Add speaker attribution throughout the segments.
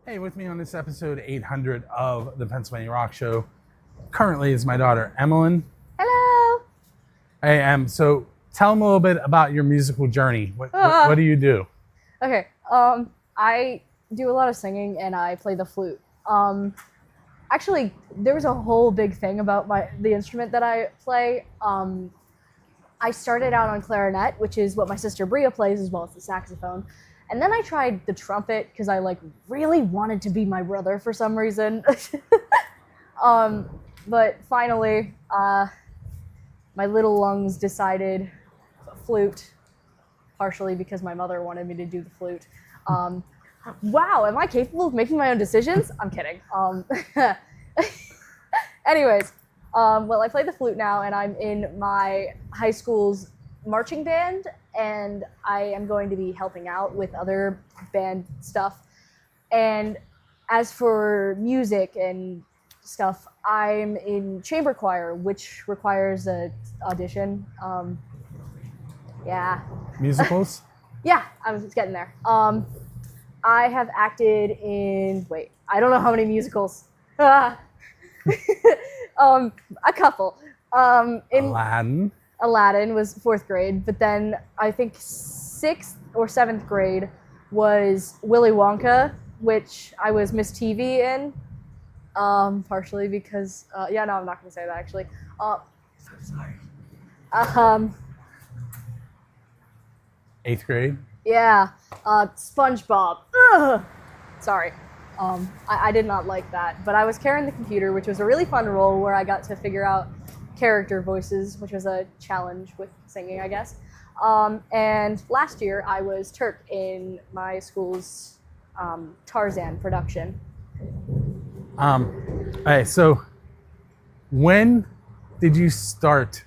Speaker 1: Hey, with me on this episode 800 of the Pennsylvania Rock Show currently is my daughter, Emmalin.
Speaker 2: Hello.
Speaker 1: Hey, so tell them a little bit about your musical journey. What do you do?
Speaker 2: Okay. I do a lot of singing and I play the flute. Actually, there was a whole big thing about the instrument that I play. I started out on clarinet, which is what my sister Bria plays, as well as the saxophone. And then I tried the trumpet because I really wanted to be my brother for some reason. But finally, my little lungs decided flute, partially because my mother wanted me to do the flute. Wow, am I capable of making my own decisions? I'm kidding. Anyways, well, I play the flute now, and I'm in my high school's marching band, and I am going to be helping out with other band stuff. And as for music and stuff, I'm in chamber choir, which requires an audition. Yeah.
Speaker 1: Musicals?
Speaker 2: Yeah, I was getting there. I have acted in, I don't know how many musicals. A couple. Aladdin was 4th grade, but then I think 6th or 7th grade was Willy Wonka, which I was Miss TV in, partially because, no, I'm not going to say that actually. So sorry.
Speaker 1: 8th grade?
Speaker 2: Yeah, SpongeBob. Ugh. Sorry. I did not like that, but I was Karen the computer, which was a really fun role where I got to figure out character voices, which was a challenge with singing, I guess. And last year I was Turk in my school's Tarzan production.
Speaker 1: Alright, so when did you start?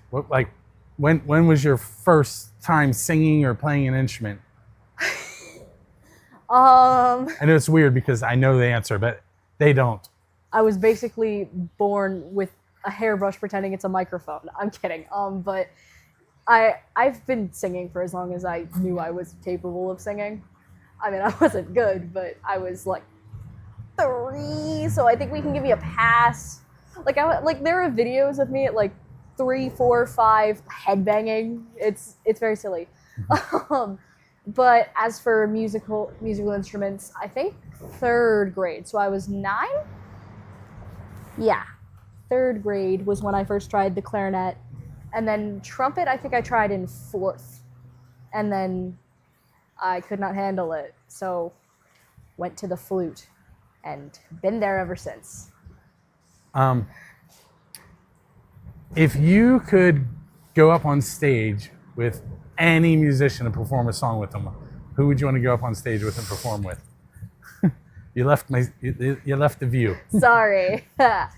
Speaker 1: When was your first time singing or playing an instrument? I know it's weird because I know the answer, but they don't.
Speaker 2: I was basically born with a hairbrush pretending it's a microphone. I'm kidding. But I've been singing for as long as I knew I was capable of singing. I mean, I wasn't good, but I was like 3, so I think we can give me a pass. There are videos of me at 3, 4, 5 headbanging. It's very silly. But as for musical instruments, I think 3rd grade. So I was 9? Yeah. 3rd grade was when I first tried the clarinet. And then trumpet, I think I tried in 4th. And then I could not handle it. So went to the flute and been there ever since.
Speaker 1: If you could go up on stage with any musician and perform a song with them, who would you want to go up on stage with and perform with? You left the view.
Speaker 2: Sorry. I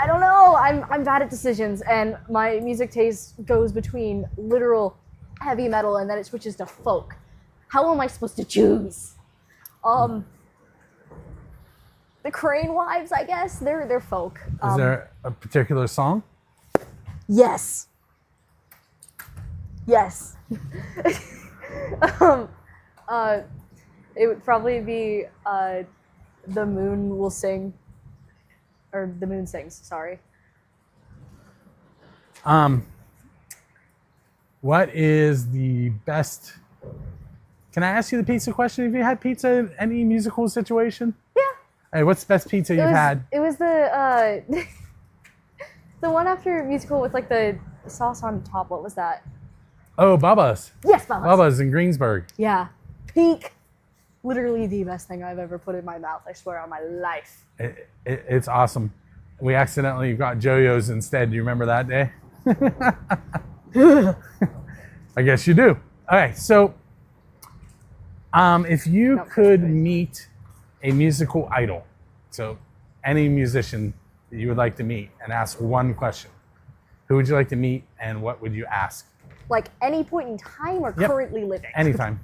Speaker 2: don't know. I'm bad at decisions, and my music taste goes between literal heavy metal and then it switches to folk. How am I supposed to choose? The Crane Wives, I guess. They're folk.
Speaker 1: Is there a particular song?
Speaker 2: Yes. Yes. It would probably be The Moon Will Sing, or The Moon Sings, sorry.
Speaker 1: What is the best... Can I ask you the pizza question? Have you had pizza in any musical situation?
Speaker 2: Yeah.
Speaker 1: Hey, what's the best pizza you've had?
Speaker 2: It was the the one after musical with the sauce on top. What was that?
Speaker 1: Oh, Bubba's.
Speaker 2: Yes, Bubba's.
Speaker 1: Bubba's in Greensburg.
Speaker 2: Yeah. Peak. Literally the best thing I've ever put in my mouth, I swear on my life.
Speaker 1: It's awesome. We accidentally got Joyo's instead. Do you remember that day? I guess you do. Okay, so if you could meet a musical idol, so any musician that you would like to meet and ask one question, who would you like to meet and what would you ask?
Speaker 2: Any point in time or currently living?
Speaker 1: Anytime.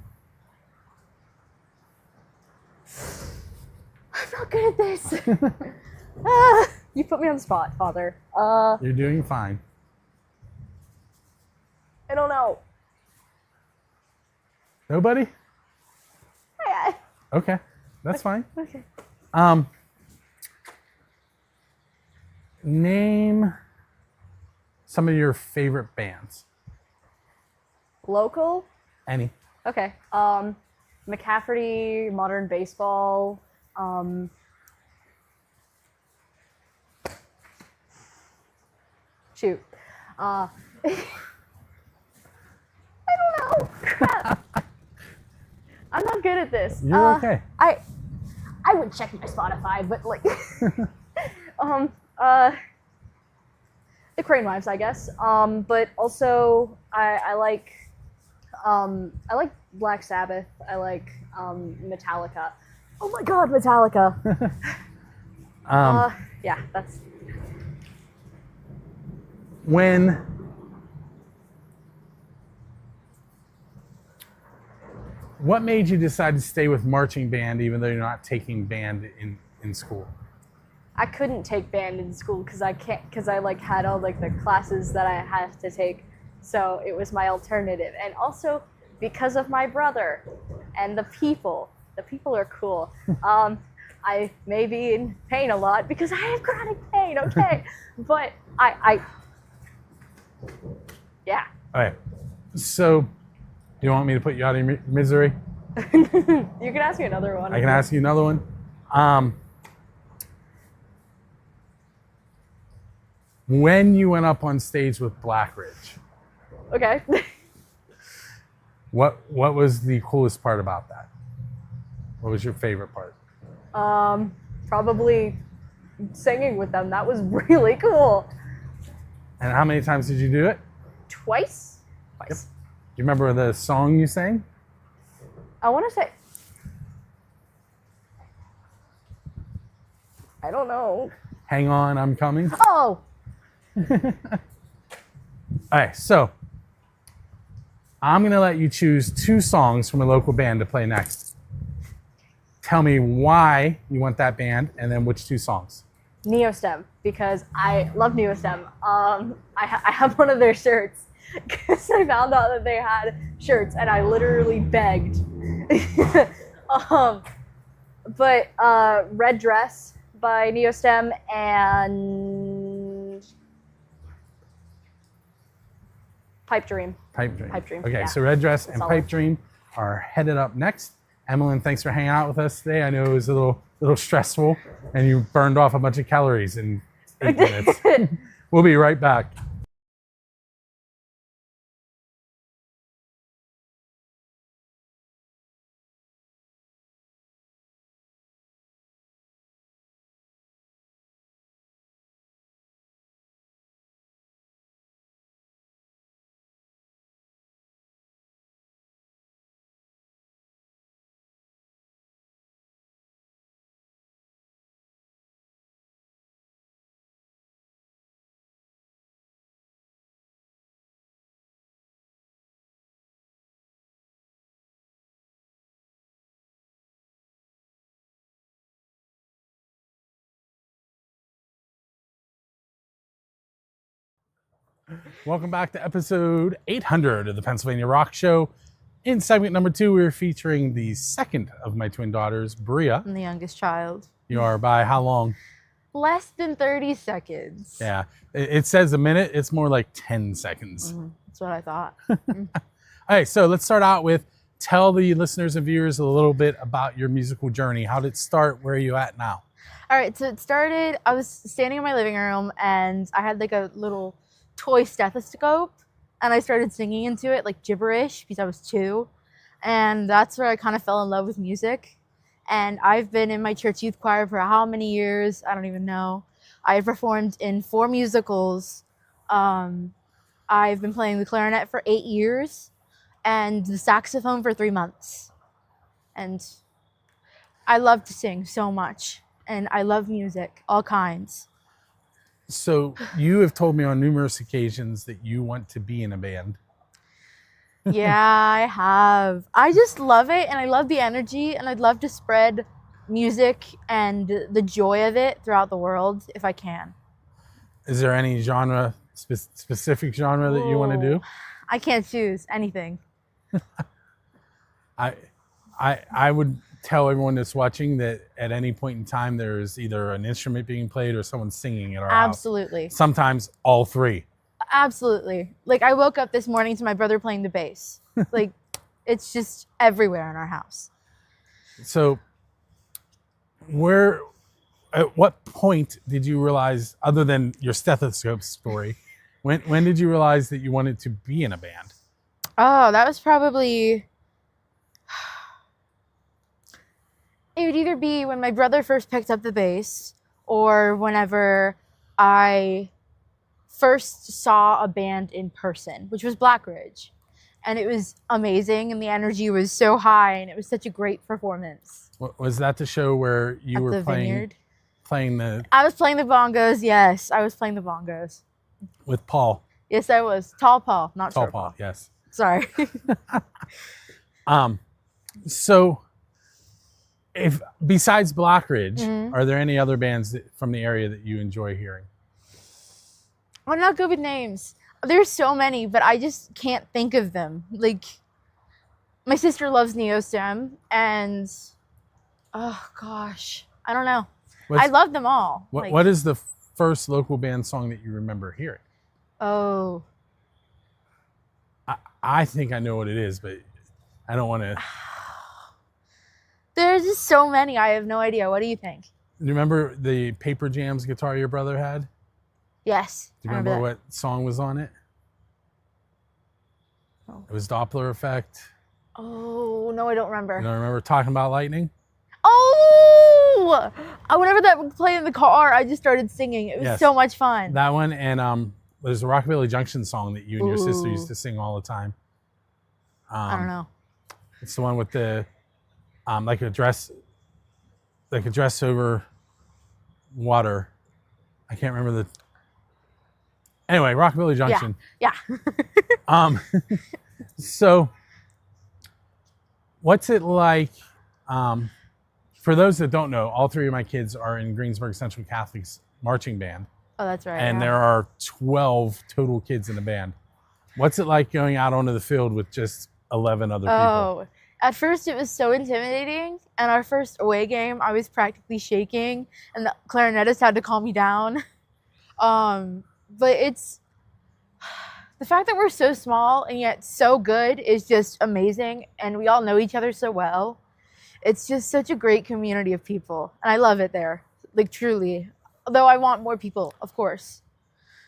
Speaker 2: I'm not good at this. You put me on the spot, Father.
Speaker 1: You're doing fine.
Speaker 2: I don't know.
Speaker 1: Nobody?
Speaker 2: Yeah.
Speaker 1: Okay, that's fine.
Speaker 2: Okay.
Speaker 1: Name some of your favorite bands.
Speaker 2: Local?
Speaker 1: Any?
Speaker 2: Okay. McCafferty, Modern Baseball. Shoot. I don't know. Crap. I'm not good at this.
Speaker 1: You're okay.
Speaker 2: I would check my Spotify, but like, the Crane Wives, I guess. But also I like Black Sabbath. I like Metallica. Oh my God, Metallica. Yeah, that's.
Speaker 1: What made you decide to stay with marching band even though you're not taking band in school?
Speaker 2: I couldn't take band in school because I like had all like the classes that I had to take, so it was my alternative. And also because of my brother and the people are cool. I may be in pain a lot because I have chronic pain, okay? But yeah.
Speaker 1: All right. So, do you want me to put you out of your misery?
Speaker 2: You can ask me another one.
Speaker 1: I can ask you another one. When you went up on stage with Black Ridge,
Speaker 2: Okay.
Speaker 1: what was the coolest part about that? What was your favorite part?
Speaker 2: Probably singing with them. That was really cool.
Speaker 1: And how many times did you do it?
Speaker 2: Twice.
Speaker 1: Yep. Do you remember the song you sang?
Speaker 2: I want to say. I don't know.
Speaker 1: Hang on, I'm coming.
Speaker 2: Oh.
Speaker 1: All right, so I'm going to let you choose 2 songs from a local band to play next. Tell me why you want that band and then which 2 songs.
Speaker 2: Neostem, because I love Neostem. I have one of their shirts because I found out that they had shirts and I literally begged. But Red Dress by Neostem and Pipe Dream.
Speaker 1: Pipe Dream.
Speaker 2: Pipe Dream,
Speaker 1: Okay,
Speaker 2: yeah.
Speaker 1: so Red Dress and
Speaker 2: Solid.
Speaker 1: Pipe Dream are headed up next. Emmalin, thanks for hanging out with us today. I know it was a little stressful and you burned off a bunch of calories in 8 minutes. We'll be right back. Welcome back to episode 800 of the Pennsylvania Rock Show. In segment number 2, we're featuring the second of my twin daughters, Bria.
Speaker 3: I'm the youngest child.
Speaker 1: You are by how long?
Speaker 3: Less than 30 seconds.
Speaker 1: Yeah, it says a minute. It's more like 10 seconds.
Speaker 3: That's what I thought.
Speaker 1: All right, so let's start out with tell the listeners and viewers a little bit about your musical journey. How did it start? Where are you at now?
Speaker 3: All right, so it started, I was standing in my living room and I had like a little toy stethoscope and I started singing into it like gibberish because I was 2. And that's where I kind of fell in love with music. And I've been in my church youth choir for how many years? I don't even know. I've performed in 4 musicals. I've been playing the clarinet for 8 years and the saxophone for 3 months. And I love to sing so much. And I love music, all kinds.
Speaker 1: So you have told me on numerous occasions that you want to be in a band.
Speaker 3: Yeah, I have. I just love it and I love the energy and I'd love to spread music and the joy of it throughout the world if I can.
Speaker 1: Is there any genre, specific genre that you want to do?
Speaker 3: I can't choose anything.
Speaker 1: I would tell everyone that's watching that at any point in time there's either an instrument being played or someone singing at our house.
Speaker 3: Absolutely.
Speaker 1: Sometimes all three.
Speaker 3: Absolutely. Like I woke up this morning to my brother playing the bass. Like it's just everywhere in our house.
Speaker 1: So at what point did you realize, other than your stethoscope story, when did you realize that you wanted to be in a band?
Speaker 3: Oh, that was probably, it would either be when my brother first picked up the bass or whenever I first saw a band in person, which was Black Ridge. And it was amazing and the energy was so high and it was such a great performance.
Speaker 1: Was that the show where you
Speaker 3: At
Speaker 1: were
Speaker 3: the
Speaker 1: playing
Speaker 3: Vineyard.
Speaker 1: I
Speaker 3: was playing the bongos, yes. I was playing the bongos.
Speaker 1: with Paul?
Speaker 3: Yes, I was. Tall Paul, not
Speaker 1: Tall
Speaker 3: short
Speaker 1: Paul, yes.
Speaker 3: Sorry.
Speaker 1: So if besides Black Ridge,
Speaker 3: Mhm.
Speaker 1: are there any other bands from the area that you enjoy hearing?
Speaker 3: I'm not good with names. There's so many, but I just can't think of them. Like, my sister loves Neostem, and oh gosh, I don't know. I love them all.
Speaker 1: What is the first local band song that you remember hearing?
Speaker 3: Oh,
Speaker 1: I think I know what it is, but I don't want to.
Speaker 3: there's just so many. I have no idea. What do you think?
Speaker 1: You remember the Paper Jams guitar your brother had?
Speaker 3: Yes.
Speaker 1: Do you
Speaker 3: I
Speaker 1: remember
Speaker 3: that.
Speaker 1: what song was on it?
Speaker 3: Oh.
Speaker 1: It was Doppler Effect.
Speaker 3: Oh, no, I don't remember.
Speaker 1: You don't remember Talking About Lightning?
Speaker 3: Oh! Whenever that would play in the car, I just started singing. It was
Speaker 1: Yes.
Speaker 3: so much fun.
Speaker 1: That one, and there's a Rockabilly Junction song that you and your sister
Speaker 3: Ooh.
Speaker 1: used to sing all the time.
Speaker 3: I don't know.
Speaker 1: It's the one with the like a dress over water. I can't remember the. Anyway, Rockabilly Junction.
Speaker 3: Yeah.
Speaker 1: So what's it like? For those that don't know, all three of my kids are in Greensburg Central Catholic's marching band,
Speaker 3: Oh, that's right.
Speaker 1: and
Speaker 3: yeah.
Speaker 1: there are 12 total kids in the band. What's it like going out onto the field with just 11 other people?
Speaker 3: Oh, at first it was so intimidating. And our first away game, I was practically shaking, and the clarinetist had to calm me down. But it's the fact that we're so small and yet so good is just amazing, and we all know each other so well. It's just such a great community of people, and I love it there, like truly. Although I want more people, of course.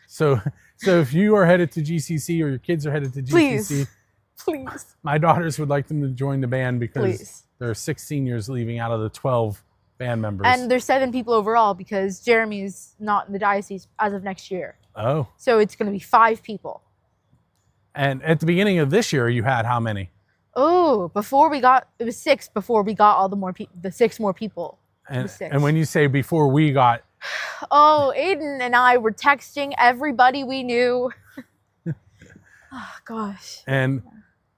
Speaker 1: So if you are headed to GCC or your kids are headed to GCC,
Speaker 3: Please.
Speaker 1: my daughters would like them to join the band because
Speaker 3: Please.
Speaker 1: there are 6 seniors leaving out of the 12 band members.
Speaker 3: And there's 7 people overall because Jeremy's not in the diocese as of next year.
Speaker 1: Oh.
Speaker 3: So it's going to be 5 people.
Speaker 1: And at the beginning of this year, you had how many?
Speaker 3: Oh, it was 6 before we got all the 6 more people. It was 6.
Speaker 1: And when you say before we got,
Speaker 3: Oh, Aiden and I were texting everybody we knew. Oh, gosh.
Speaker 1: and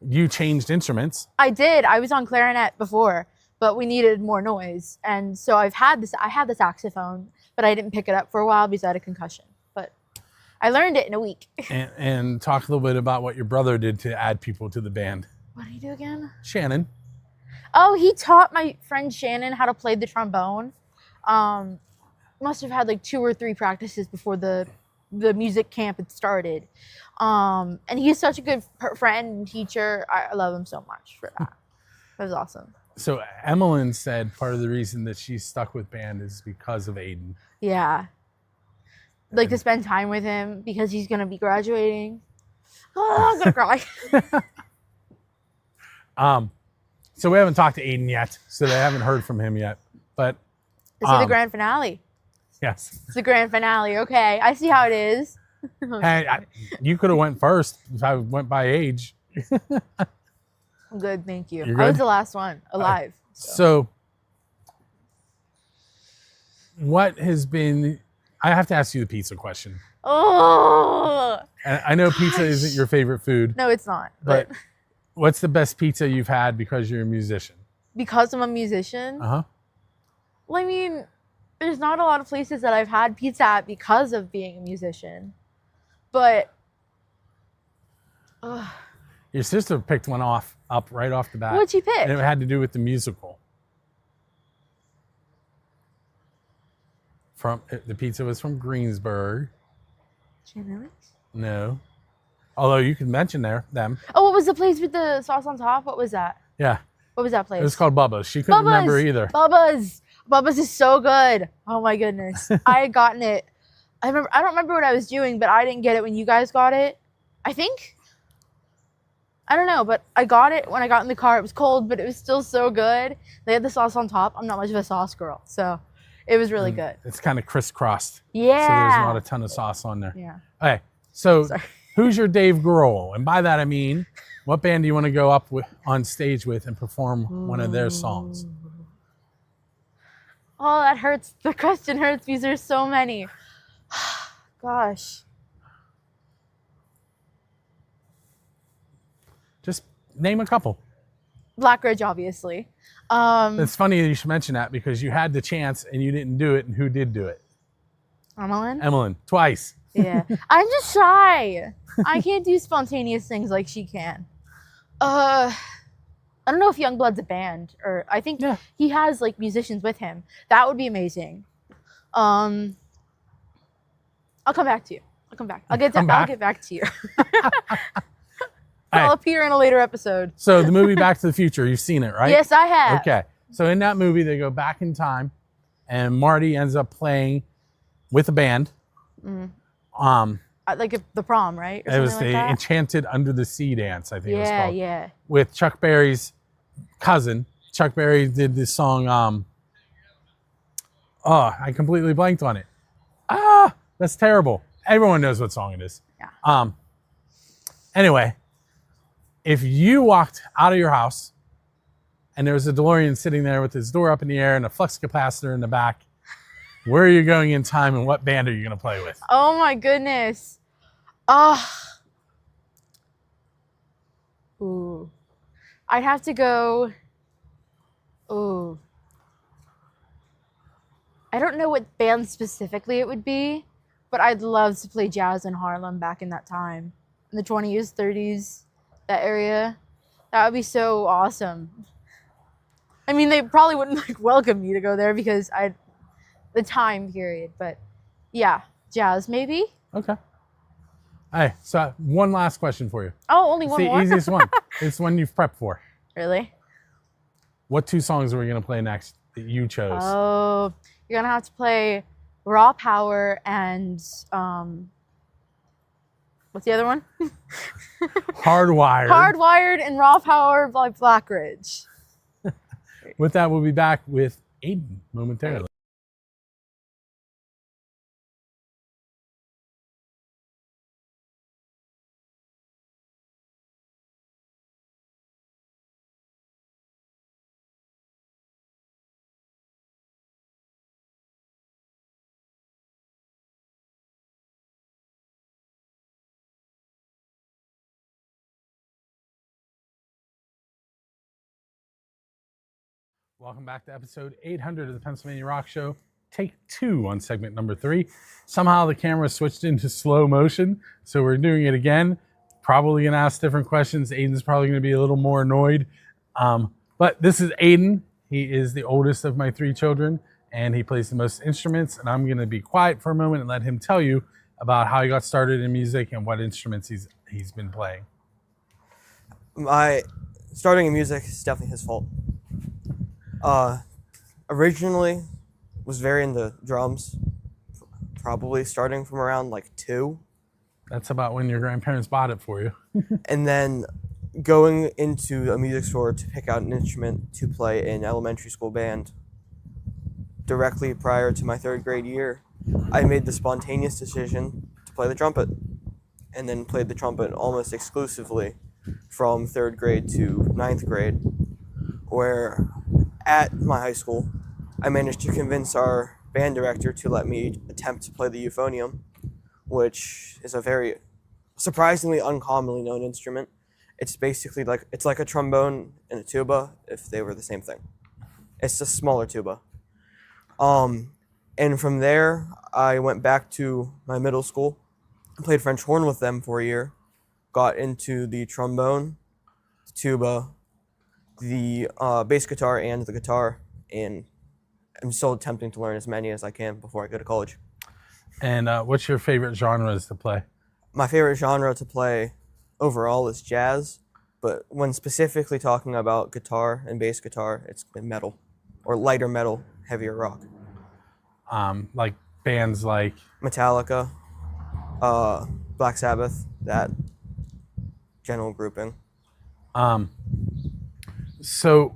Speaker 1: you changed instruments.
Speaker 3: I did. I was on clarinet before, but we needed more noise. And so I had the saxophone, but I didn't pick it up for a while because I had a concussion. But I learned it in a week.
Speaker 1: And talk a little bit about what your brother did to add people to the band.
Speaker 3: What did he do again?
Speaker 1: Shannon.
Speaker 3: Oh, he taught my friend Shannon how to play the trombone. Must have had like 2 or 3 practices before the music camp had started. And he's such a good friend and teacher. I love him so much for that. That was awesome.
Speaker 1: So Emmalin said part of the reason that she's stuck with band is because of Aiden.
Speaker 3: Yeah. Like to spend time with him because he's going to be graduating. Oh, I'm going to cry.
Speaker 1: So we haven't talked to Aiden yet, so they haven't heard from him yet. But
Speaker 3: This is the grand finale.
Speaker 1: yes.
Speaker 3: It's the grand finale. Okay. I see how it is.
Speaker 1: Hey, you could have went first if I went by age.
Speaker 3: I'm good. Thank you.
Speaker 1: You're
Speaker 3: I was
Speaker 1: good?
Speaker 3: the last one alive.
Speaker 1: So what has been, I have to ask you the pizza question.
Speaker 3: Oh,
Speaker 1: And I know pizza isn't your favorite food,
Speaker 3: no, it's not.
Speaker 1: but
Speaker 3: But
Speaker 1: what's the best pizza you've had because you're a musician?
Speaker 3: because I'm a musician,
Speaker 1: Uh-huh.
Speaker 3: well, I mean, there's not a lot of places that I've had pizza at because of being a musician. But
Speaker 1: Your sister picked one up right off the bat.
Speaker 3: What'd she pick?
Speaker 1: And it had to do with the musical. The pizza was from Greensburg. No. Although you could mention them.
Speaker 3: Oh, what was the place with the sauce on top? What was that?
Speaker 1: Yeah.
Speaker 3: What was that place?
Speaker 1: It was called Bubba's. She couldn't remember either.
Speaker 3: Bubba's is so good. Oh my goodness. I had gotten it. I don't remember what I was doing, but I didn't get it when you guys got it. I think. I don't know, but I got it when I got in the car. It was cold, but it was still so good. They had the sauce on top. I'm not much of a sauce girl, so it was really good.
Speaker 1: It's kind of crisscrossed.
Speaker 3: Yeah.
Speaker 1: So there's not a ton of sauce on there.
Speaker 3: Yeah.
Speaker 1: Okay. So
Speaker 3: Sorry.
Speaker 1: who's your Dave Grohl? And by that I mean, what band do you want to go up on stage with and perform one of their songs?
Speaker 3: Oh, that hurts. The question hurts because there's so many. Gosh.
Speaker 1: Just name a couple.
Speaker 3: Black Ridge, obviously.
Speaker 1: It's funny that you should mention that because you had the chance and you didn't do it. And who did do it?
Speaker 3: Emmalin?
Speaker 1: Emmalin, twice.
Speaker 3: Yeah. I'm just shy. I can't do spontaneous things like she can. I don't know if Youngblood's a band, or I think he has like musicians with him. That would be amazing. I'll come back to you. I'll get back to you. I'll appear in a later episode.
Speaker 1: So the movie Back to the Future, you've seen it, right?
Speaker 3: Yes, I have.
Speaker 1: Okay. So in that movie, they go back in time, and Marty ends up playing with a band.
Speaker 3: Like the prom, right? Or
Speaker 1: it was
Speaker 3: something
Speaker 1: the
Speaker 3: like that?
Speaker 1: Enchanted Under the Sea dance, I think it was called.
Speaker 3: Yeah.
Speaker 1: With Chuck Berry's cousin. Chuck Berry did this song. I completely blanked on it. That's terrible. Everyone knows what song it is.
Speaker 3: Yeah.
Speaker 1: Anyway, if you walked out of your house and there was a DeLorean sitting there with his door up in the air and a flux capacitor in the back, where are you going in time and what band are you going to play with?
Speaker 3: Oh my goodness. Ooh. I'd have to go. Ooh. I don't know what band specifically it would be, but I'd love to play jazz in Harlem back in that time. In the 20s, 30s, that area. That would be so awesome. I mean, they probably wouldn't like welcome me to go there because the time period, but yeah, jazz maybe.
Speaker 1: Okay. Hey, so one last question for you.
Speaker 3: Oh, only one
Speaker 1: it's the
Speaker 3: more?
Speaker 1: easiest one. It's one you've prepped for.
Speaker 3: Really?
Speaker 1: What two songs are we going to play next that you chose?
Speaker 3: Oh, you're going to have to play Raw Power and, what's the other one?
Speaker 1: Hardwired.
Speaker 3: Hardwired and Raw Power by Black Ridge.
Speaker 1: With that, we'll be back with Aiden momentarily. Welcome back to episode 800 of the Pennsylvania Rock Show. Take 2 on segment number 3. Somehow the camera switched into slow motion, so we're doing it again. Probably going to ask different questions. Aiden's probably going to be a little more annoyed. But this is Aiden. He is the oldest of my 3 children, and he plays the most instruments. And I'm going to be quiet for a moment and let him tell you about how he got started in music and what instruments he's been playing.
Speaker 4: My starting in music is definitely his fault. Originally was very into drums, probably starting from around like 2.
Speaker 1: That's about when your grandparents bought it for you.
Speaker 4: And then going into a music store to pick out an instrument to play in elementary school band. Directly prior to my 3rd grade year, I made the spontaneous decision to play the trumpet, and then played the trumpet almost exclusively from 3rd grade to 9th grade, where at my high school, I managed to convince our band director to let me attempt to play the euphonium, which is a very surprisingly uncommonly known instrument. It's basically like a trombone and a tuba if they were the same thing. It's a smaller tuba. And from there, I went back to my middle school, played French horn with them for a year, got into the trombone, tuba, the bass guitar, and the guitar, and I'm still attempting to learn as many as I can before I go to college.
Speaker 1: And what's your favorite genres to play?
Speaker 4: My favorite genre to play overall is jazz, but when specifically talking about guitar and bass guitar, it's metal, or lighter metal, heavier rock.
Speaker 1: Like bands like
Speaker 4: Metallica, Black Sabbath, that general grouping.
Speaker 1: So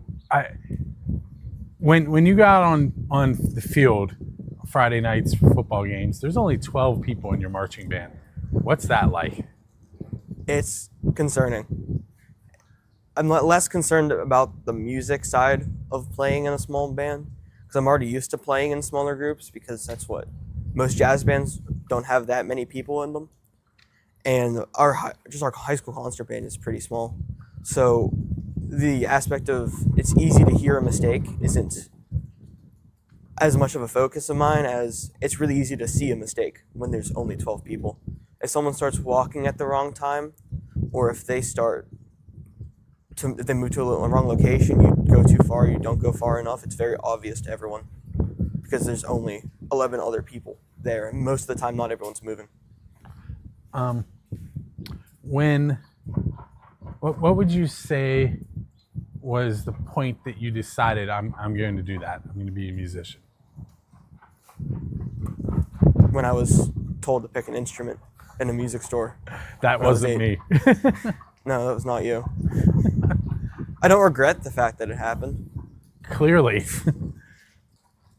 Speaker 1: when you got on the field Friday nights for football games, there's only 12 people in your marching band. What's that like?
Speaker 4: It's concerning. I'm less concerned about the music side of playing in a small band because I'm already used to playing in smaller groups because that's what most jazz bands don't have that many people in them. And our high school concert band is pretty small. So the aspect of it's easy to hear a mistake isn't as much of a focus of mine as it's really easy to see a mistake when there's only 12 people. If someone starts walking at the wrong time, or if they if they move to a wrong location, you go too far, you don't go far enough, it's very obvious to everyone because there's only 11 other people there, and most of the time not everyone's moving.
Speaker 1: What would you say was the point that you decided I'm going to do that? I'm going to be a musician.
Speaker 4: When I was told to pick an instrument in a music store.
Speaker 1: That wasn't me.
Speaker 4: No, that was not you. I don't regret the fact that it happened.
Speaker 1: Clearly.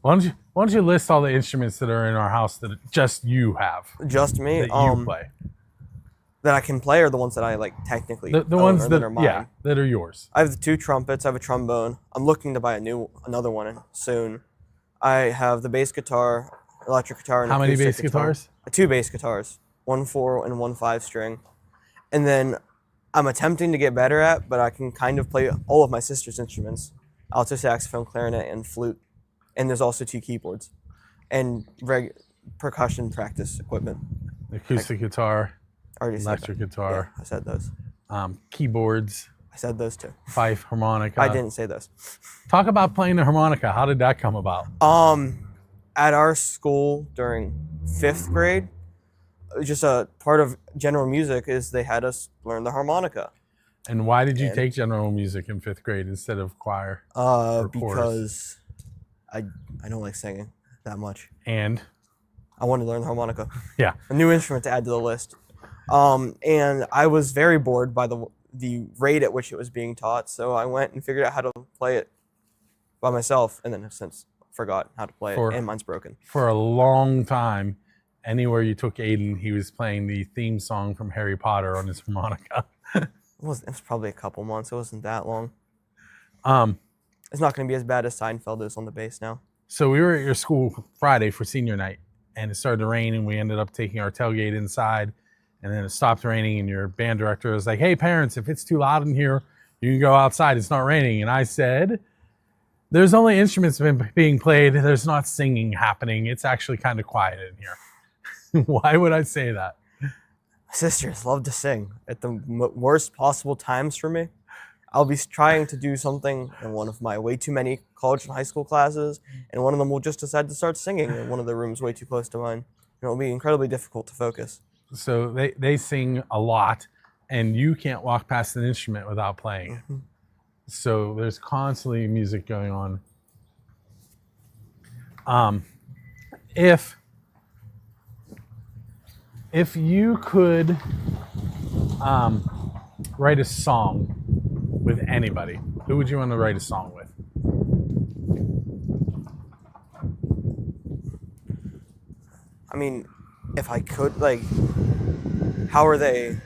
Speaker 1: Why don't you list all the instruments that are in our house that just you have?
Speaker 4: Just me?
Speaker 1: That you play.
Speaker 4: That I can play, or the ones that I technically
Speaker 1: the ones that
Speaker 4: are mine?
Speaker 1: Yeah, that are yours.
Speaker 4: I have the 2 trumpets. I have a trombone. I'm looking to buy another one soon. I have the bass guitar, electric guitar, and
Speaker 1: how many bass
Speaker 4: guitar.
Speaker 1: guitars?
Speaker 4: 2 bass guitars, 1 4 and 1 5 string, and then I'm attempting to get better at, but I can kind of play all of my sister's instruments: alto saxophone, clarinet, and flute. And there's also 2 keyboards, and percussion practice equipment.
Speaker 1: Acoustic guitar. Electric
Speaker 4: Yeah,
Speaker 1: guitar.
Speaker 4: I said those.
Speaker 1: Keyboards.
Speaker 4: I said those too.
Speaker 1: Fife, harmonica.
Speaker 4: I didn't say those.
Speaker 1: Talk about playing the harmonica. How did that come about?
Speaker 4: At our school during 5th grade, just a part of general music is they had us learn the harmonica.
Speaker 1: And why did you take general music in 5th grade instead of choir?
Speaker 4: Because I don't like singing that much.
Speaker 1: And
Speaker 4: I wanted to learn the harmonica.
Speaker 1: yeah,
Speaker 4: A new instrument to add to the list. And I was very bored by the rate at which it was being taught, so I went and figured out how to play it by myself, and then have since forgot how to play it, and mine's broken.
Speaker 1: For a long time, anywhere you took Aiden, he was playing the theme song from Harry Potter on his harmonica.
Speaker 4: It was probably a couple months. It wasn't that long.
Speaker 1: Um,
Speaker 4: It's not going to be as bad as Seinfeld is on the bass now.
Speaker 1: So we were at your school Friday for senior night, and it started to rain, and we ended up taking our tailgate inside, and then it stopped raining, and your band director was like, "Hey, parents, if it's too loud in here, you can go outside. It's not raining." And I said, "There's only instruments being played. There's not singing happening. It's actually kind of quiet in here." Why would I say that?
Speaker 4: My sisters love to sing at the worst possible times for me. I'll be trying to do something in one of my way too many college and high school classes, and one of them will just decide to start singing in one of the rooms way too close to mine. And it'll be incredibly difficult to focus.
Speaker 1: So they sing a lot, and you can't walk past an instrument without playing it.
Speaker 4: Mm-hmm.
Speaker 1: So there's constantly music going on. If you could write a song with anybody, who would you want to write a song with?
Speaker 4: I mean, if I could, how are they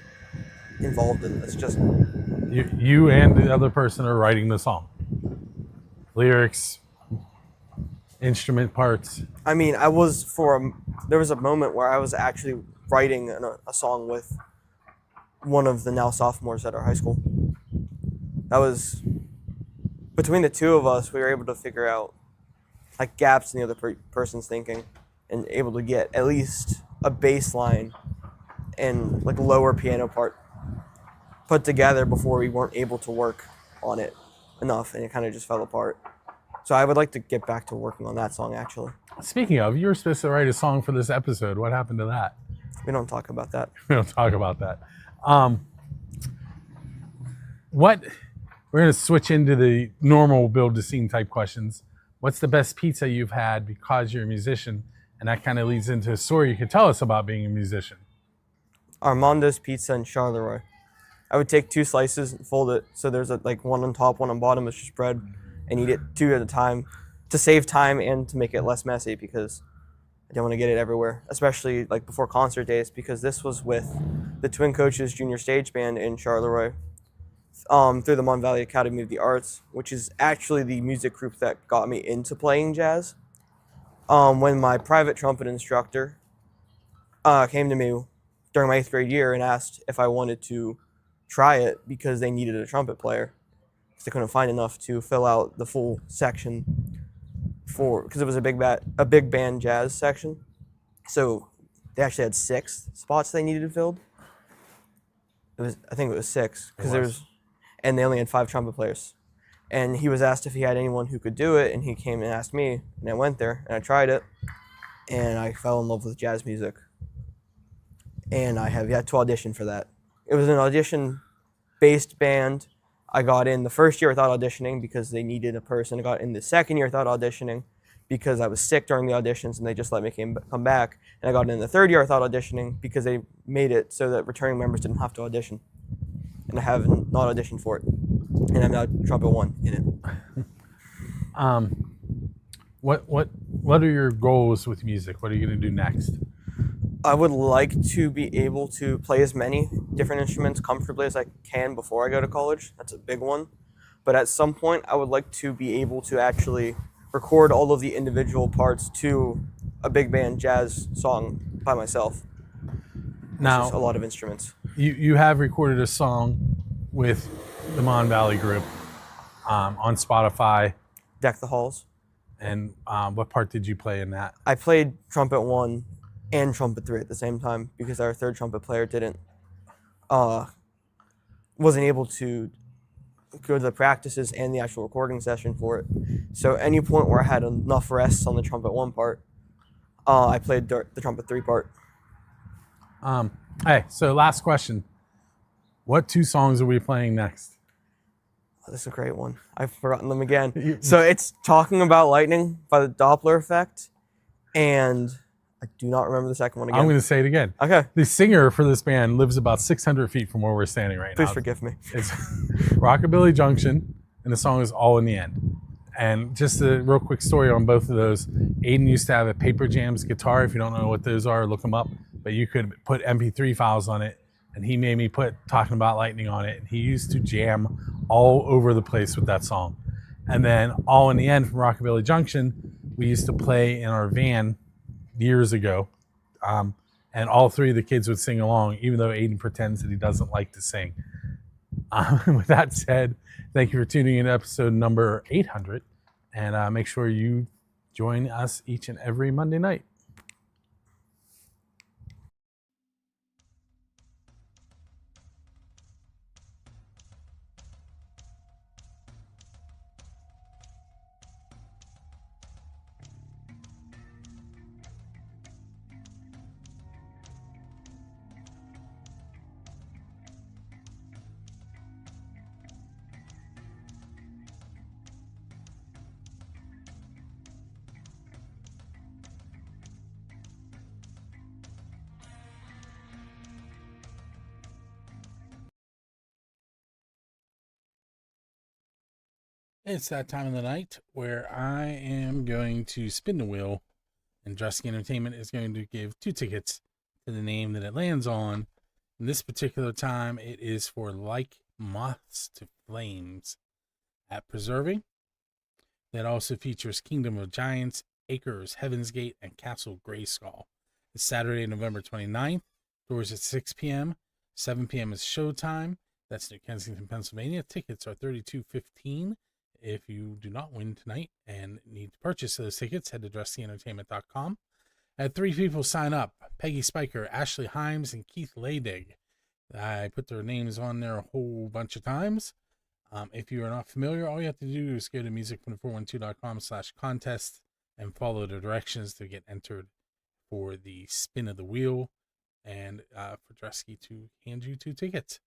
Speaker 4: involved in this? Just
Speaker 1: You and the other person are writing the song. Lyrics, instrument parts.
Speaker 4: I mean, there was a moment where I was actually writing a song with one of the now sophomores at our high school. That was, between the two of us, we were able to figure out gaps in the other person's thinking, and able to get at least a bass line and lower piano part put together before we weren't able to work on it enough, and it kind of just fell apart. So I would like to get back to working on that song, actually.
Speaker 1: Speaking of, you were supposed to write a song for this episode. What happened to that?
Speaker 4: We don't talk about that.
Speaker 1: We don't talk about that. What we're going to switch into the normal build to scene type questions. What's the best pizza you've had because you're a musician? And that kind of leads into a story you could tell us about being a musician.
Speaker 4: Armando's Pizza in Charleroi. I would take 2 slices and fold it so there's like one on top, one on bottom. It's just bread, and eat it 2 at a time to save time and to make it less messy, because I don't want to get it everywhere, especially like before concert days, because this was with the Twin Coaches Junior Stage Band in Charleroi through the Mon Valley Academy of the Arts, which is actually the music group that got me into playing jazz. When my private trumpet instructor came to me during my 8th grade year and asked if I wanted to try it because they needed a trumpet player, because they couldn't find enough to fill out the full section because it was a big band jazz section. So they actually had 6 spots they needed filled. I think it was 6 because and they only had 5 trumpet players. And he was asked if he had anyone who could do it, and he came and asked me, and I went there and I tried it, and I fell in love with jazz music. And I have yet to audition for that. It was an audition-based band. I got in the first year without auditioning because they needed a person. I got in the second year without auditioning because I was sick during the auditions, and they just let me come back. And I got in the third year without auditioning because they made it so that returning members didn't have to audition. And I have not auditioned for it. And I'm now trumpet 1 in it.
Speaker 1: What are your goals with music? What are you going to do next?
Speaker 4: I would like to be able to play as many different instruments comfortably as I can before I go to college. That's a big one. But at some point, I would like to be able to actually record all of the individual parts to a big band jazz song by myself.
Speaker 1: Now,
Speaker 4: a lot of instruments.
Speaker 1: You have recorded a song with the Mon Valley group on Spotify.
Speaker 4: Deck the Halls.
Speaker 1: And what part did you play in that?
Speaker 4: I played trumpet 1 and trumpet 3 at the same time because our third trumpet player wasn't able to go to the practices and the actual recording session for it. So any point where I had enough rests on the trumpet 1 part, I played the trumpet 3 part.
Speaker 1: Hey, so last question. What 2 songs are we playing next?
Speaker 4: Oh, this is a great one. I've forgotten them again. So it's Talking About Lightning by the Doppler Effect, and I do not remember the second one again.
Speaker 1: I'm going to say it again.
Speaker 4: Okay.
Speaker 1: The singer for this band lives about 600 feet from where we're standing right now.
Speaker 4: Please forgive me.
Speaker 1: It's Rockabilly Junction, and the song is All in the End. And just a real quick story on both of those. Aiden used to have a Paper Jams guitar. If you don't know what those are, look them up. But you could put MP3 files on it, and he made me put Talking About Lightning on it. And he used to jam all over the place with that song. And then All in the End from Rockabilly Junction, we used to play in our van years ago. And all 3 of the kids would sing along, even though Aiden pretends that he doesn't like to sing. With that said, thank you for tuning in to episode number 800. And make sure you join us each and every Monday night. It's that time of the night where I am going to spin the wheel, and Dressing Entertainment is going to give 2 tickets to the name that it lands on. In this particular time, it is for Like Moths to Flames at Preserving. That also features Kingdom of Giants, Acres, Heaven's Gate, and Castle Grayskull. It's Saturday, November 29th. Doors at 6 p.m. 7 p.m. is showtime. That's New Kensington, Pennsylvania. Tickets are $32.15. If you do not win tonight and need to purchase those tickets, head to dressingentertainment.com. Had 3 people sign up: Peggy Spiker, Ashley Himes, and Keith Laydig. I put their names on there a whole bunch of times. If you are not familiar, all you have to do is go to music241.com/contest and follow the directions to get entered for the spin of the wheel and for Dresky to hand you 2 tickets.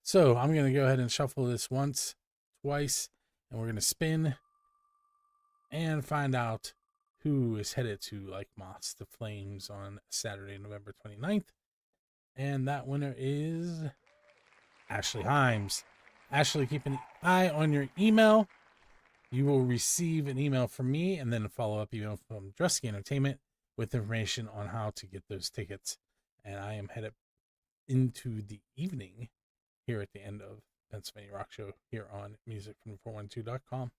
Speaker 1: So I'm going to go ahead and shuffle this once, twice, and we're going to spin and find out who is headed to Like Moths to Flames on Saturday, November 29th. And that winner is Ashley Himes. Ashley, keep an eye on your email. You will receive an email from me and then a follow-up email from Dresky Entertainment with information on how to get those tickets. And I am headed into the evening here at the end of Pennsylvania Rock Show here on musicfrom412.com.